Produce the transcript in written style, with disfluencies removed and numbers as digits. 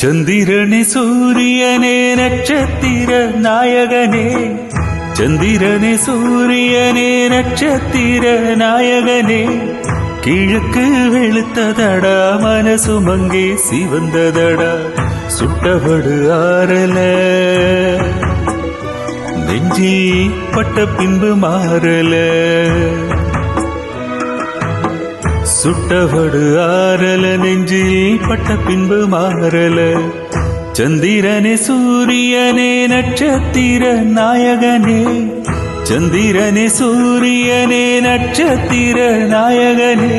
சந்திரனே சூரியனே நட்சத்திர நாயகனே, சந்திரனே சூரியனே நட்சத்திர நாயகனே, கிழக்கு வெளுத்ததடா மனசுமங்கே சிவந்ததடா, சுட்டபடு ஆறல நெஞ்சில் பட்ட பின்பு மாறல, சுட்டபடு ஆறல நெஞ்சில் பட்ட பின்பு மாறல. சந்திரனே சூரியனே நட்சத்திர நாயகனே, சந்திரனே சூரியனே நட்சத்திர நாயகனே.